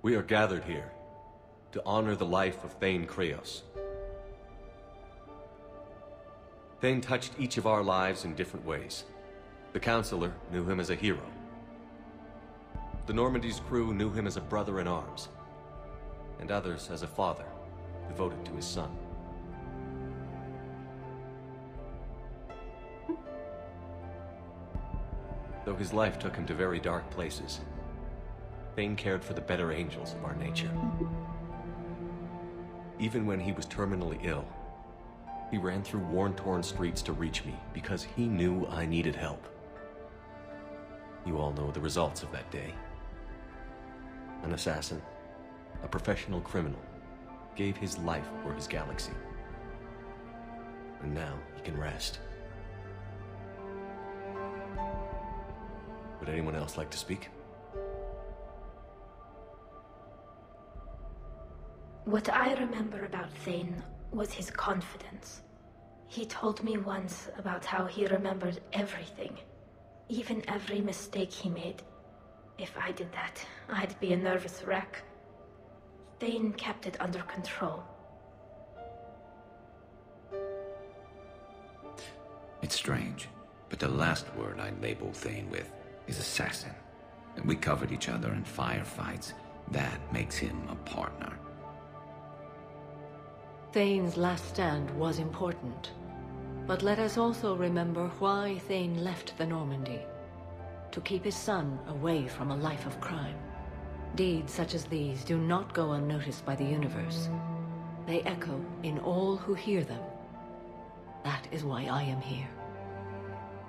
We are gathered here to honor the life of Thane Kreos. Thane touched each of our lives in different ways. The Counselor knew him as a hero. The Normandy's crew knew him as a brother in arms, and others as a father devoted to his son. Though his life took him to very dark places, Thane cared for the better angels of our nature. Even when he was terminally ill, he ran through worn-torn streets to reach me because he knew I needed help. You all know the results of that day. An assassin, a professional criminal, gave his life for his galaxy. And now he can rest. Would anyone else like to speak? What I remember about Thane was his confidence. He told me once about how he remembered everything, even every mistake he made. If I did that, I'd be a nervous wreck. Thane kept it under control. It's strange, but the last word I label Thane with is assassin. And we covered each other in firefights. That makes him a partner. Thane's last stand was important, but let us also remember why Thane left the Normandy. To keep his son away from a life of crime. Deeds such as these do not go unnoticed by the universe. They echo in all who hear them. That is why I am here.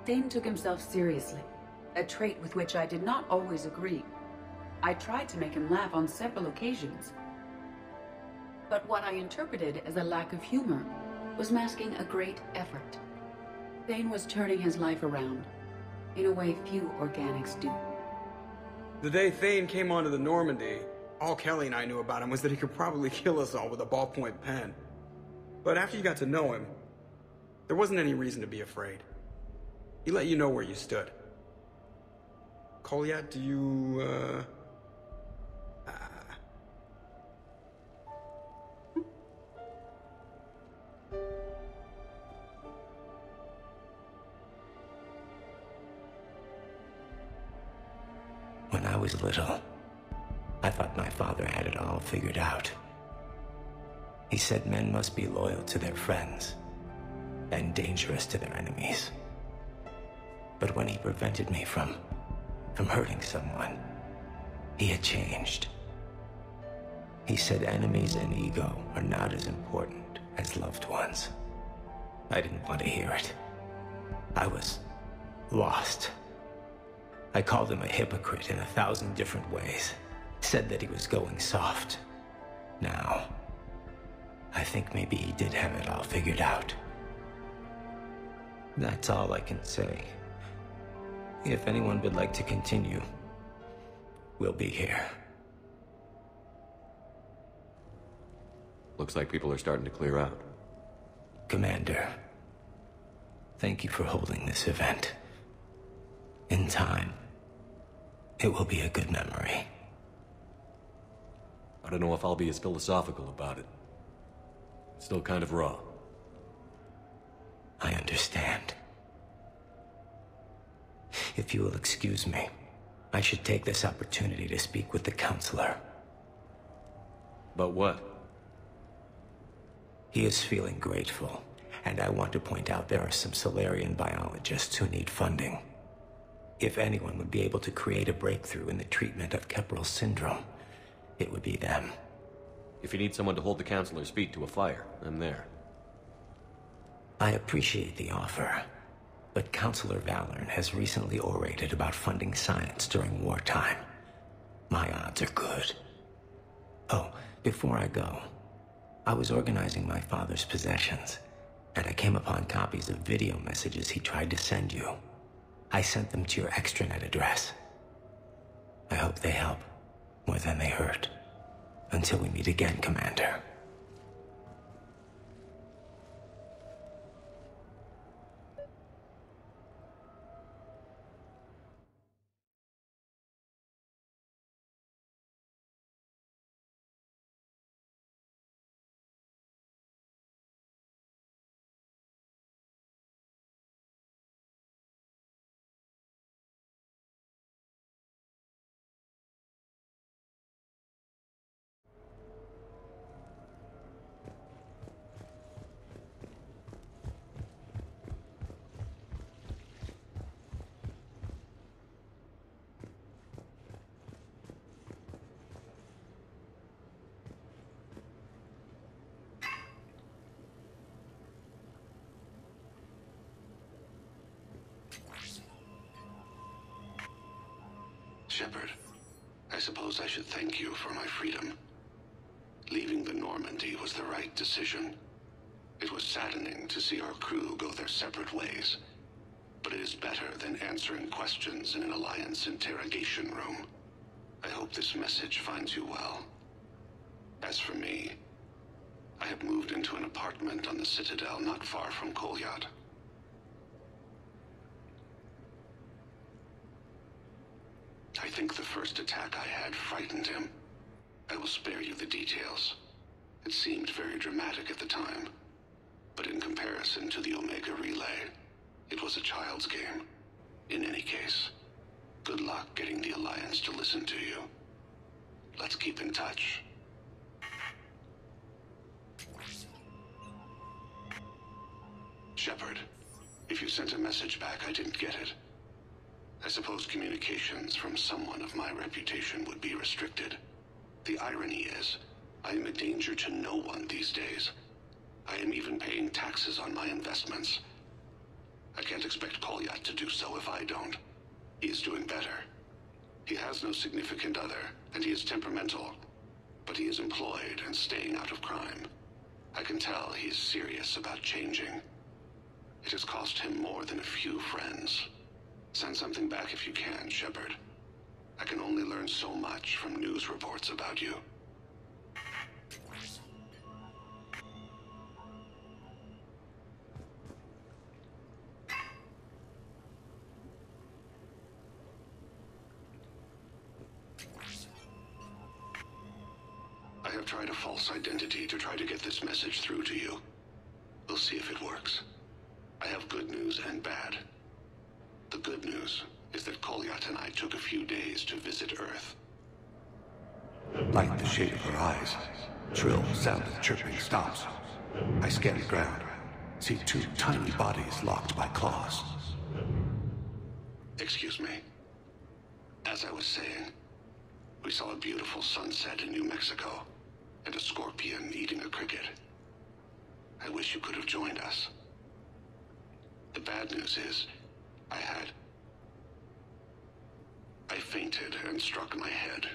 Thane took himself seriously, a trait with which I did not always agree. I tried to make him laugh on several occasions. But what I interpreted as a lack of humor was masking a great effort. Thane was turning his life around, in a way few organics do. The day Thane came onto the Normandy, all Kelly and I knew about him was that he could probably kill us all with a ballpoint pen. But after you got to know him, there wasn't any reason to be afraid. He let you know where you stood. Kolyat, do you, When I was little, I thought my father had it all figured out. He said men must be loyal to their friends and dangerous to their enemies. But when he prevented me from hurting someone, he had changed. He said enemies and ego are not as important as loved ones. I didn't want to hear it. I was lost. I called him a hypocrite in 1,000 different ways. Said that he was going soft. Now, I think maybe he did have it all figured out. That's all I can say. If anyone would like to continue, we'll be here. Looks like people are starting to clear out. Commander, thank you for holding this event. In time, it will be a good memory. I don't know if I'll be as philosophical about it. It's still kind of raw. I understand. If you will excuse me, I should take this opportunity to speak with the Counselor. About what? He is feeling grateful, and I want to point out there are some Solarian biologists who need funding. If anyone would be able to create a breakthrough in the treatment of Keppel syndrome, it would be them. If you need someone to hold the Counselor's feet to a fire, I'm there. I appreciate the offer, but Counselor Valorn has recently orated about funding science during wartime. My odds are good. Oh, before I go, I was organizing my father's possessions, and I came upon copies of video messages he tried to send you. I sent them to your extranet address. I hope they help more than they hurt. Until we meet again, Commander. Shepard, I suppose I should thank you for my freedom. Leaving the Normandy was the right decision. It was saddening to see our crew go their separate ways, but it is better than answering questions in an Alliance interrogation room. I hope this message finds you well. As for me, I have moved into an apartment on the Citadel not far from Kolyat. I think the first attack I had frightened him. I will spare you the details. It seemed very dramatic at the time, but in comparison to the Omega Relay, it was a child's game. In any case, good luck getting the Alliance to listen to you. Let's keep in touch. Shepard, if you sent a message back, I didn't get it. I suppose communications from someone of my reputation would be restricted. The irony is, I am a danger to no one these days. I am even paying taxes on my investments. I can't expect Kolyat to do so if I don't. He is doing better. He has no significant other, and he is temperamental. But he is employed and staying out of crime. I can tell he is serious about changing. It has cost him more than a few friends. Send something back if you can, Shepard. I can only learn so much from news reports about you. I have tried a false identity to try to get this message through to you. We'll see if it works. I have good news and bad. The good news is that Kolyat and I took a few days to visit Earth. Like the shape of her eyes. Shrill sound of chirping stops. I scan the ground. See two tiny bodies locked by claws. Excuse me. As I was saying, we saw a beautiful sunset in New Mexico, and a scorpion eating a cricket. I wish you could have joined us. The bad news is, I fainted and struck my head.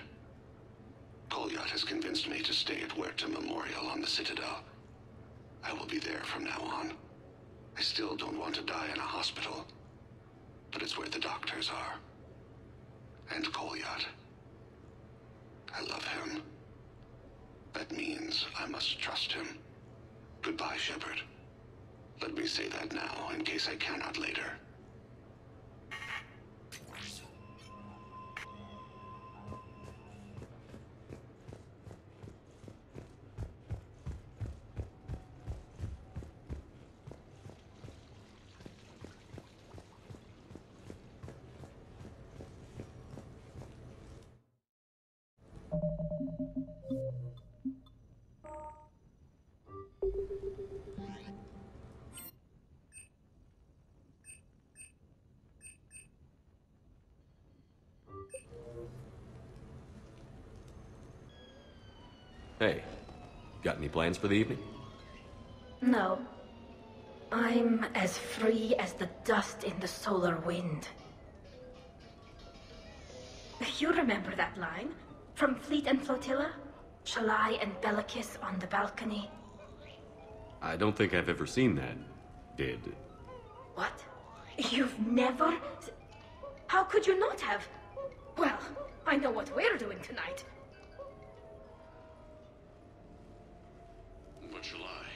Kolyat has convinced me to stay at Huerta Memorial on the Citadel. I will be there from now on. I still don't want to die in a hospital, but it's where the doctors are. And Kolyat. I love him. That means I must trust him. Goodbye, Shepard. Let me say that now, in case I cannot later. Hey, got any plans for the evening? No. I'm as free as the dust in the solar wind. You remember that line? From Fleet and Flotilla? Shalai and Bellicus on the balcony? I don't think I've ever seen that. Did... What? You've never... How could you not have? Well, I know what we're doing tonight. But Shalai,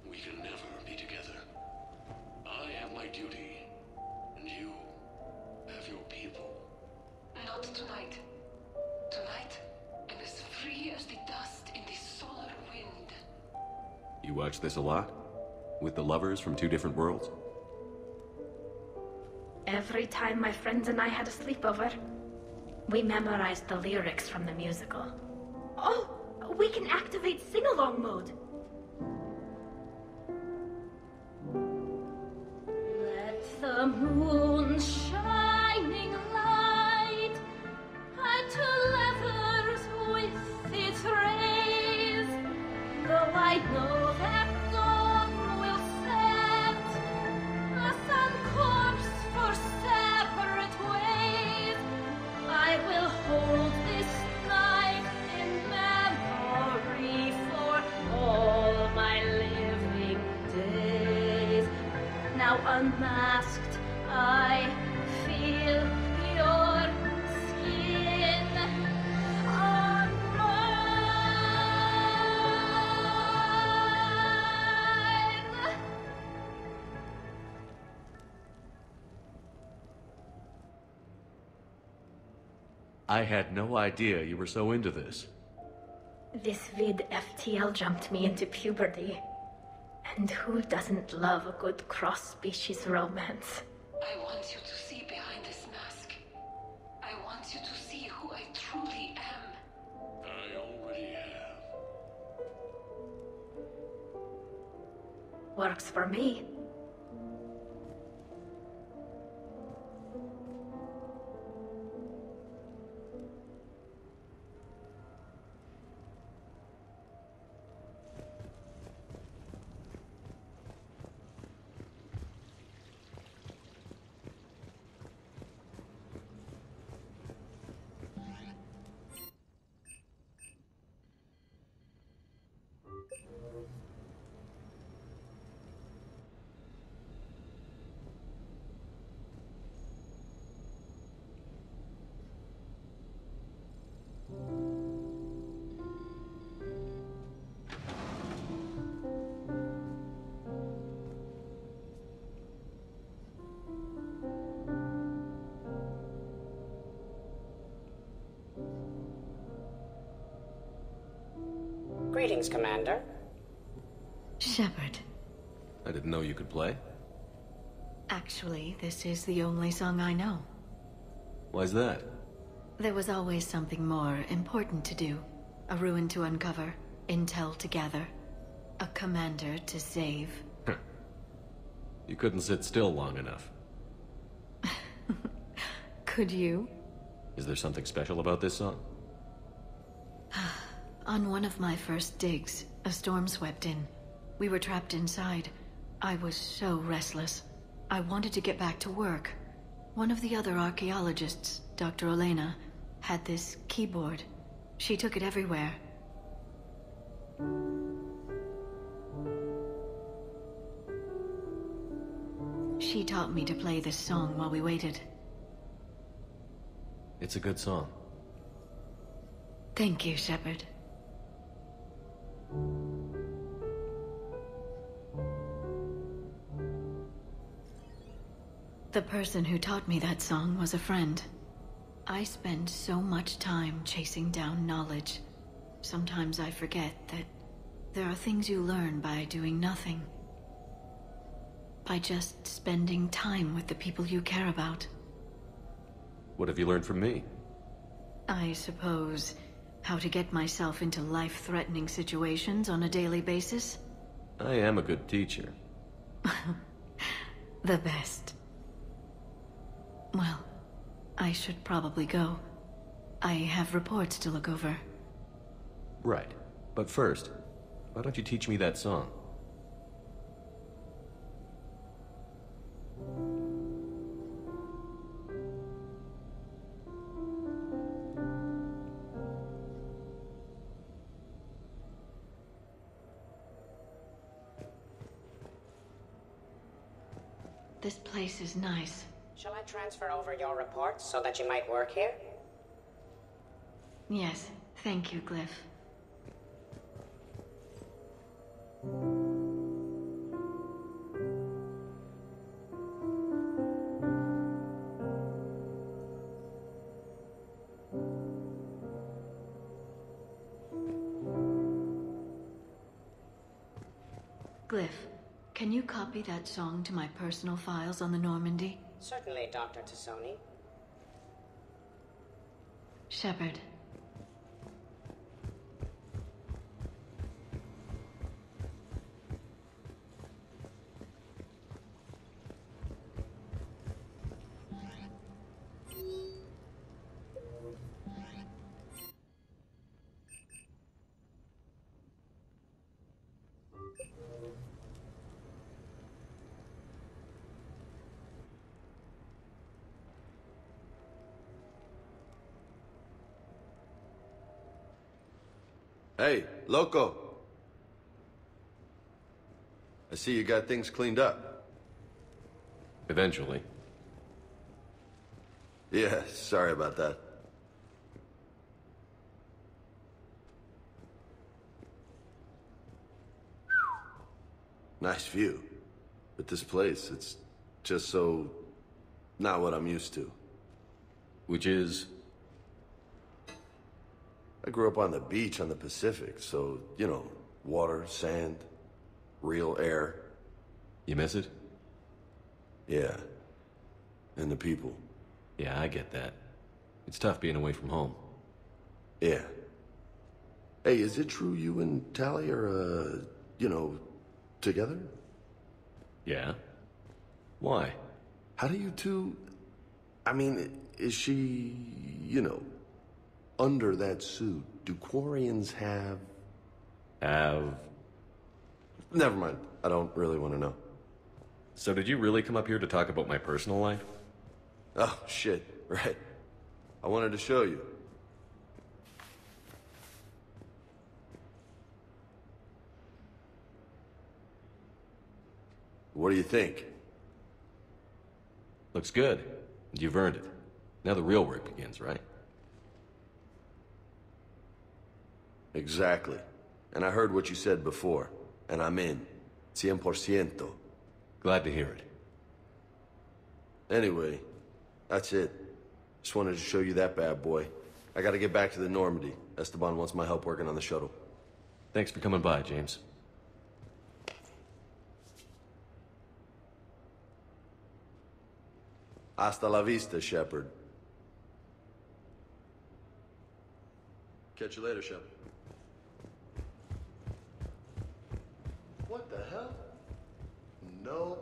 we can never be together. I have my duty, and you have your people. Not tonight. Tonight, I'm as free as the dust in the solar wind. You watch this a lot? With the lovers from two different worlds? Every time my friends and I had a sleepover, we memorized the lyrics from the musical. Oh, we can activate sing-along mode. Let the moon shining light add to lovers with its rays. Though I know that dawn will set us on course for separate ways, I had no idea you were so into this. This vid FTL jumped me into puberty. And who doesn't love a good cross-species romance? I want you to see behind this mask. I want you to see who I truly am. I already have. Works for me. Greetings, Commander. Shepard. I didn't know you could play. Actually, this is the only song I know. Why's that? There was always something more important to do. A ruin to uncover, intel to gather, a commander to save. You couldn't sit still long enough. Could you? Is there something special about this song? On one of my first digs, a storm swept in. We were trapped inside. I was so restless. I wanted to get back to work. One of the other archaeologists, Dr. Elena, had this keyboard. She took it everywhere. She taught me to play this song while we waited. It's a good song. Thank you, Shepard. The person who taught me that song was a friend. I spend so much time chasing down knowledge. Sometimes I forget that there are things you learn by doing nothing. By just spending time with the people you care about. What have you learned from me? I suppose how to get myself into life-threatening situations on a daily basis. I am a good teacher. The best. Well, I should probably go. I have reports to look over. Right. But first, why don't you teach me that song? This place is nice. Shall I transfer over your reports so that you might work here? Yes, thank you, Glyph. Glyph, can you copy that song to my personal files on the Normandy? Certainly, Dr. Tassoni. Shepard. Hey, Loco. I see you got things cleaned up. Eventually. Yeah, sorry about that. Nice view. But this place, it's just so... not what I'm used to. Which is... I grew up on the beach on the Pacific, so, you know, water, sand, real air. You miss it? Yeah. And the people. Yeah, I get that. It's tough being away from home. Yeah. Hey, is it true you and Tally are, you know, together? Yeah? Why? How do you two... I mean, is she, you know, under that suit? Do Quarians have... Never mind. I don't really want to know. So did you really come up here to talk about my personal life? Oh, shit. Right. I wanted to show you. What do you think? Looks good. You've earned it. Now the real work begins, right? Exactly. And I heard what you said before, and I'm in. 100%. Glad to hear it. Anyway, that's it. Just wanted to show you that bad boy. I gotta get back to the Normandy. Esteban wants my help working on the shuttle. Thanks for coming by, James. Hasta la vista, Shepard. Catch you later, Shepard. What the hell? No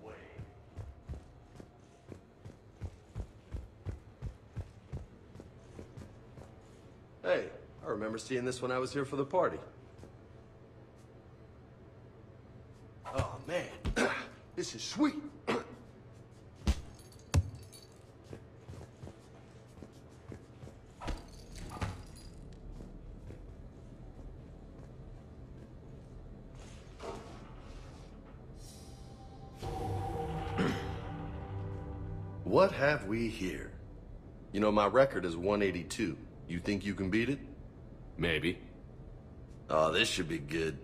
way. Hey, I remember seeing this when I was here for the party. Oh, man. This is sweet. What have we here? You know, my record is 182. You think you can beat it? Maybe. Oh, this should be good.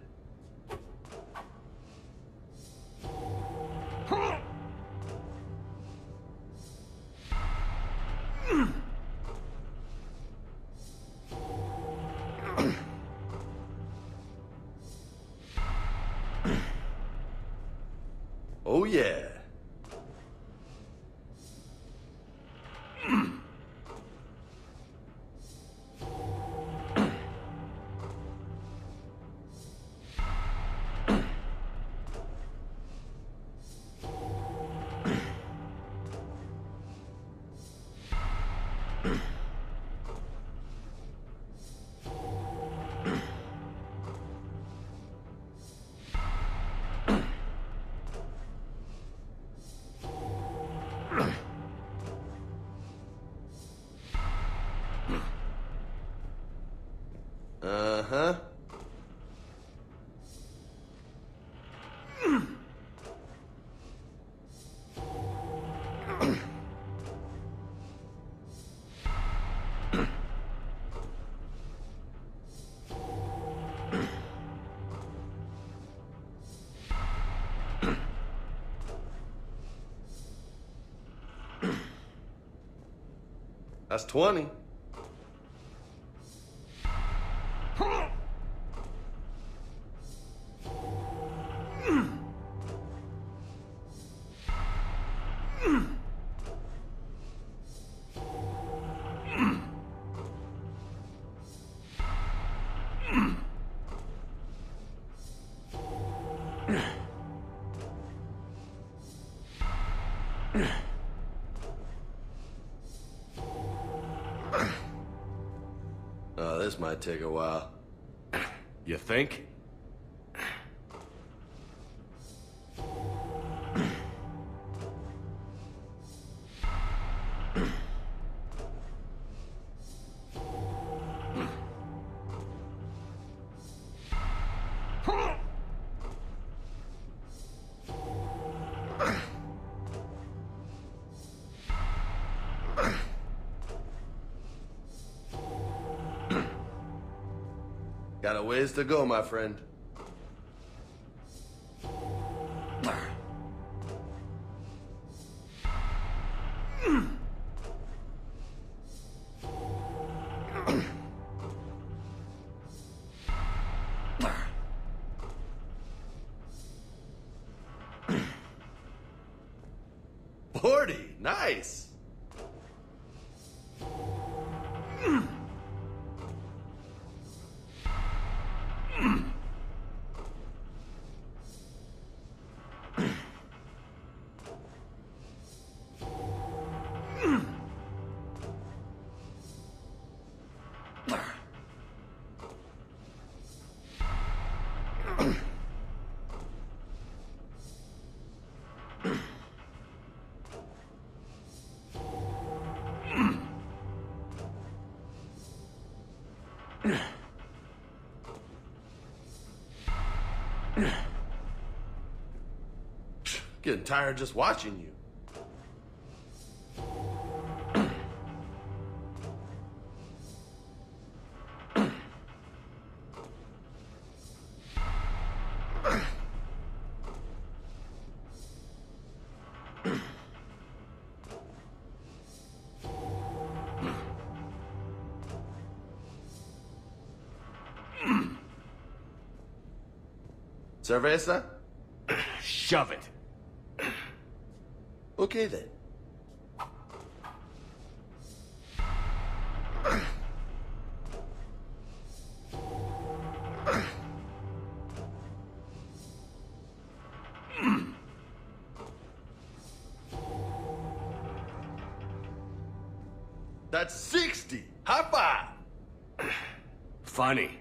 Oh, yeah. Uh-huh. That's 20. Oh, this might take a while. You think? Got a ways to go, my friend. Nice. Getting tired just watching you. Cerveza? Shove it. Okay then. That's 60. High five. Funny.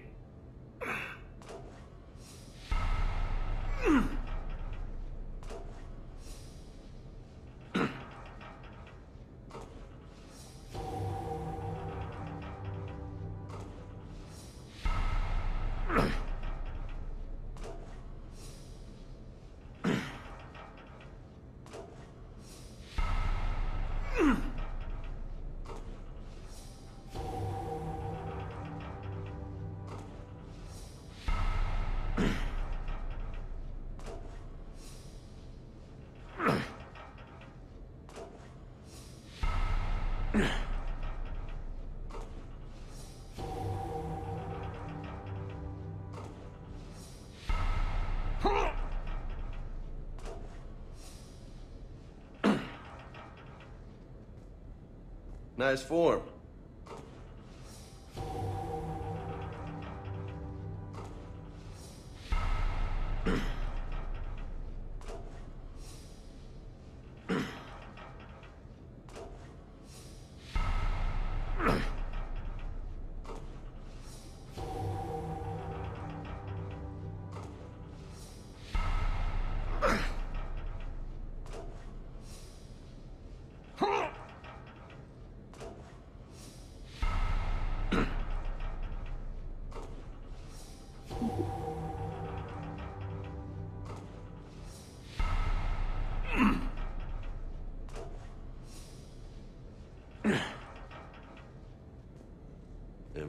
Nice form.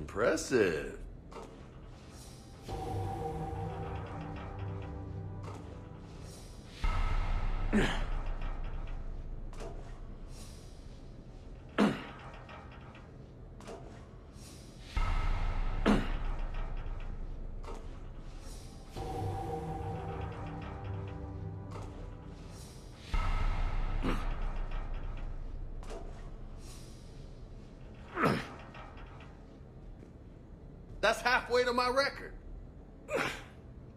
Impressive. That's halfway to my record.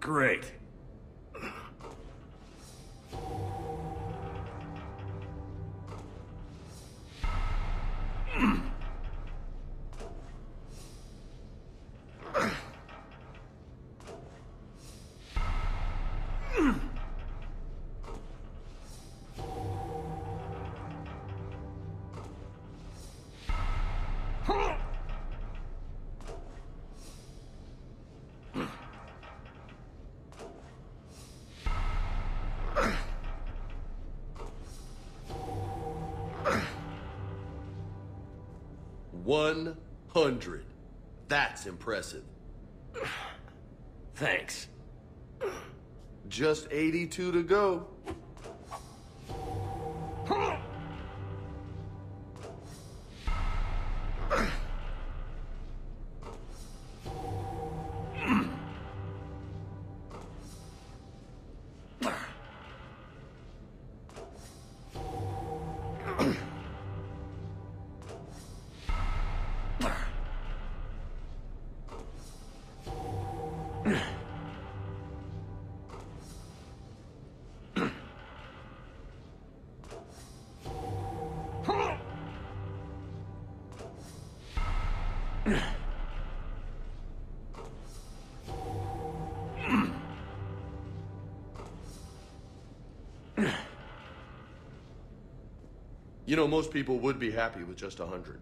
Great. $100. That's impressive. Thanks. Just 82 to go. You know, most people would be happy with just 100.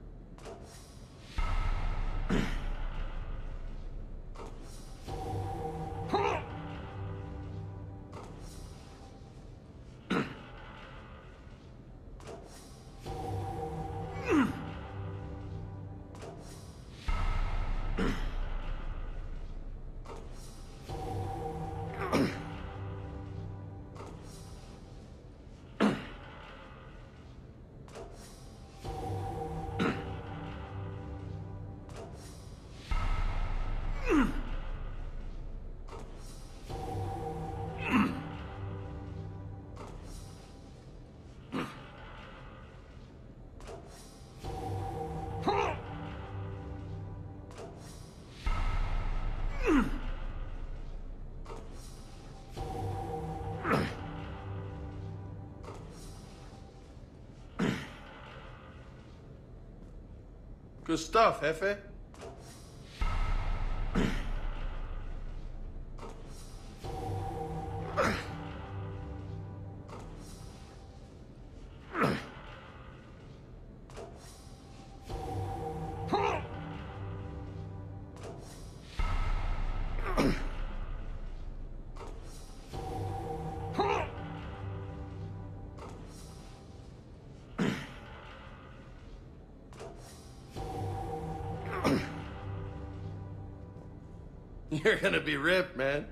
Good stuff, Jefe. You're gonna be ripped, man.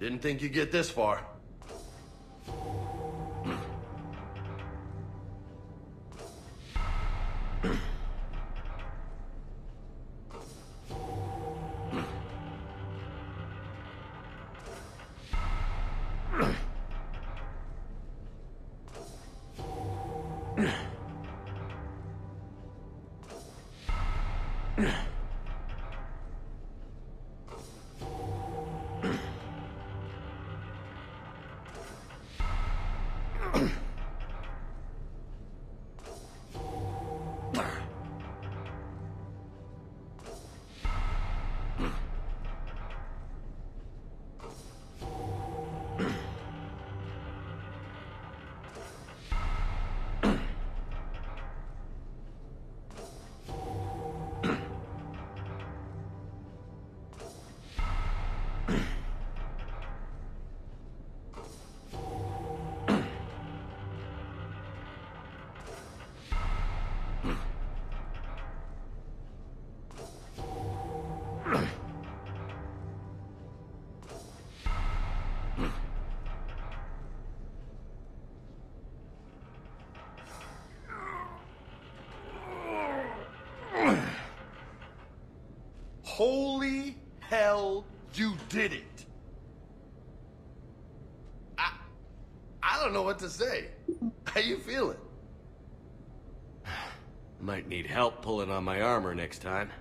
Didn't think you'd get this far. Holy hell, you did it! I don't know what to say. How you feeling? Might need help pulling on my armor next time.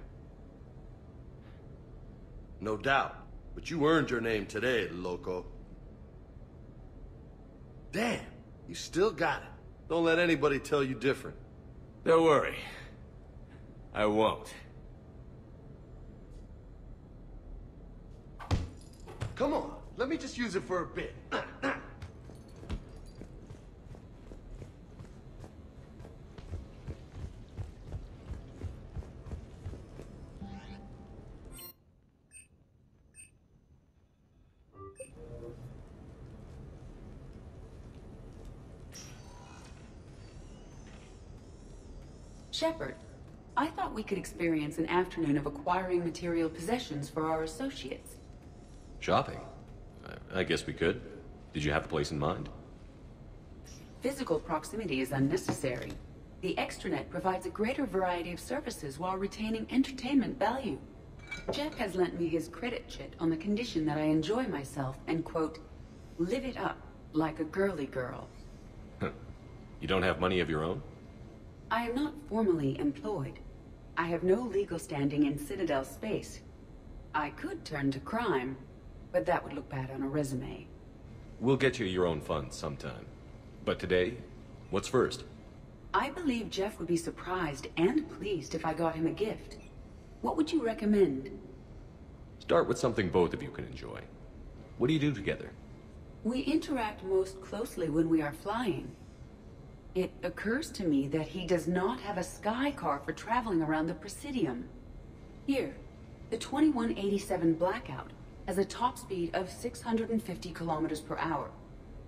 No doubt. But you earned your name today, loco. Damn, you still got it. Don't let anybody tell you different. Don't worry. I won't. Come on, let me just use it for a bit. Shepard, I thought we could experience an afternoon of acquiring material possessions for our associates. Shopping? I guess we could. Did you have a place in mind? Physical proximity is unnecessary. The extranet provides a greater variety of services while retaining entertainment value. Jeff has lent me his credit chit on the condition that I enjoy myself and, quote, live it up like a girly girl. You don't have money of your own? I am not formally employed. I have no legal standing in Citadel space. I could turn to crime, but that would look bad on a resume. We'll get you your own funds sometime. But today, what's first? I believe Jeff would be surprised and pleased if I got him a gift. What would you recommend? Start with something both of you can enjoy. What do you do together? We interact most closely when we are flying. It occurs to me that he does not have a sky car for traveling around the Presidium. Here, the 2187 Blackout has a top speed of 650 kilometers per hour,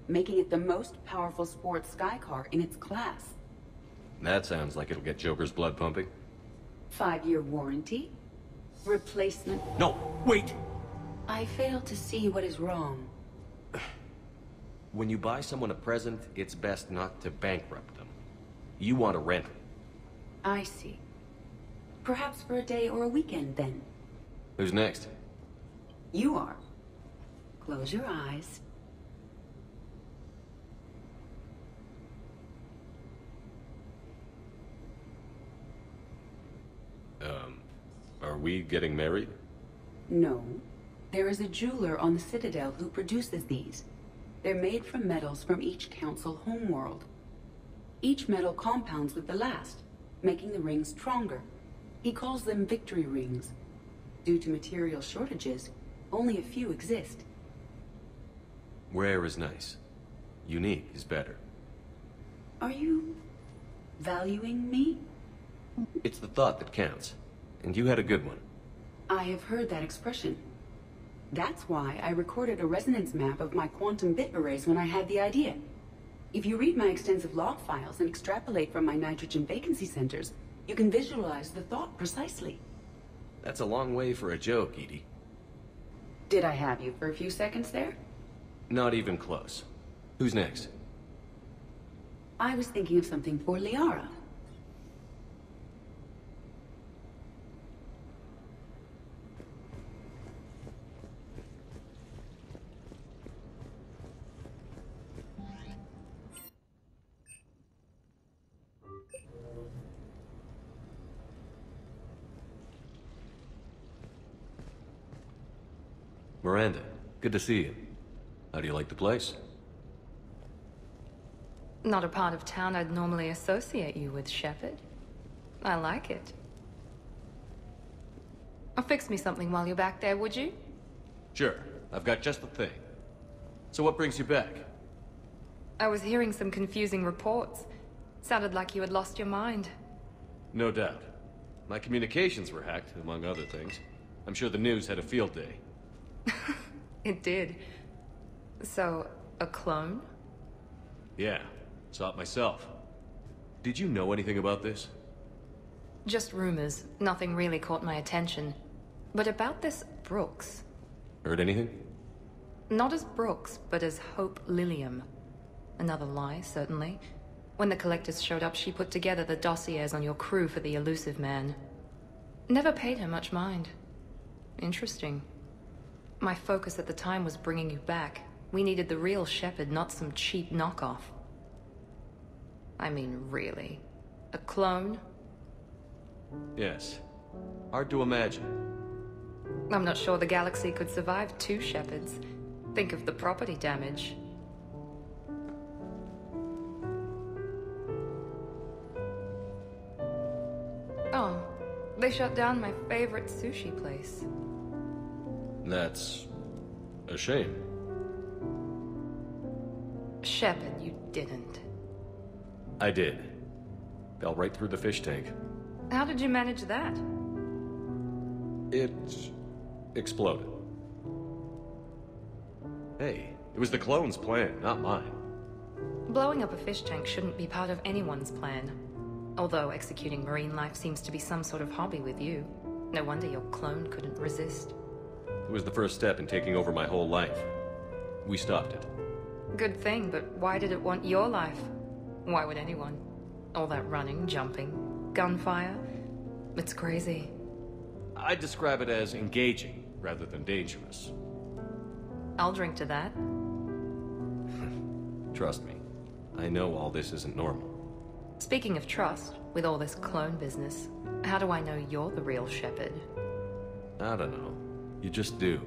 making it the most powerful sports sky car in its class. That sounds like it'll get Joker's blood pumping. 5-year warranty? Replacement? No, wait! I fail to see what is wrong. When you buy someone a present, it's best not to bankrupt them. You want to rent it. I see. Perhaps for a day or a weekend, then. Who's next? You are. Close your eyes. Are we getting married? No. There is a jeweler on the Citadel who produces these. They're made from metals from each council homeworld. Each metal compounds with the last, making the rings stronger. He calls them victory rings. Due to material shortages, only a few exist. Rare is nice. Unique is better. Are you valuing me? It's the thought that counts. And you had a good one. I have heard that expression. That's why I recorded a resonance map of my quantum bit arrays when I had the idea. If you read my extensive log files and extrapolate from my nitrogen vacancy centers, you can visualize the thought precisely. That's a long way for a joke, Edie. Did I have you for a few seconds there? Not even close. Who's next? I was thinking of something for Liara. Miranda, good to see you. How do you like the place? Not a part of town I'd normally associate you with, Shepard. I like it. Fix me something while you're back there, would you? Sure, I've got just the thing. So what brings you back? I was hearing some confusing reports. Sounded like you had lost your mind. No doubt. My communications were hacked, among other things. I'm sure the news had a field day. It did. So, a clone? Yeah, saw it myself. Did you know anything about this? Just rumors. Nothing really caught my attention. But about this Brooks. Heard anything? Not as Brooks, but as Hope Lilium. Another lie, certainly. When the collectors showed up, she put together the dossiers on your crew for the elusive man. Never paid her much mind. Interesting. My focus at the time was bringing you back. We needed the real shepherd, not some cheap knockoff. I mean, really? A clone? Yes. Hard to imagine. I'm not sure the galaxy could survive 2 shepherds. Think of the property damage. Oh, they shut down my favorite sushi place. That's a shame. Shepard, you didn't. I did. Fell right through the fish tank. How did you manage that? It exploded. Hey, it was the clone's plan, not mine. Blowing up a fish tank shouldn't be part of anyone's plan. Although executing marine life seems to be some sort of hobby with you. No wonder your clone couldn't resist. It was the first step in taking over my whole life. We stopped it. Good thing, but why did it want your life? Why would anyone? All that running, jumping, gunfire. It's crazy. I'd describe it as engaging, rather than dangerous. I'll drink to that. Trust me, I know all this isn't normal. Speaking of trust, with all this clone business, how do I know you're the real shepherd? I don't know. You just do.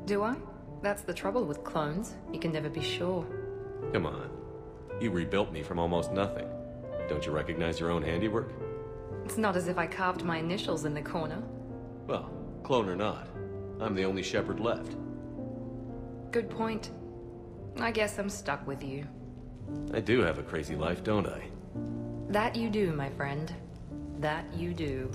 Do I? That's the trouble with clones. You can never be sure. Come on. You rebuilt me from almost nothing. Don't you recognize your own handiwork? It's not as if I carved my initials in the corner. Well, clone or not, I'm the only shepherd left. Good point. I guess I'm stuck with you. I do have a crazy life, don't I? That you do, my friend. That you do.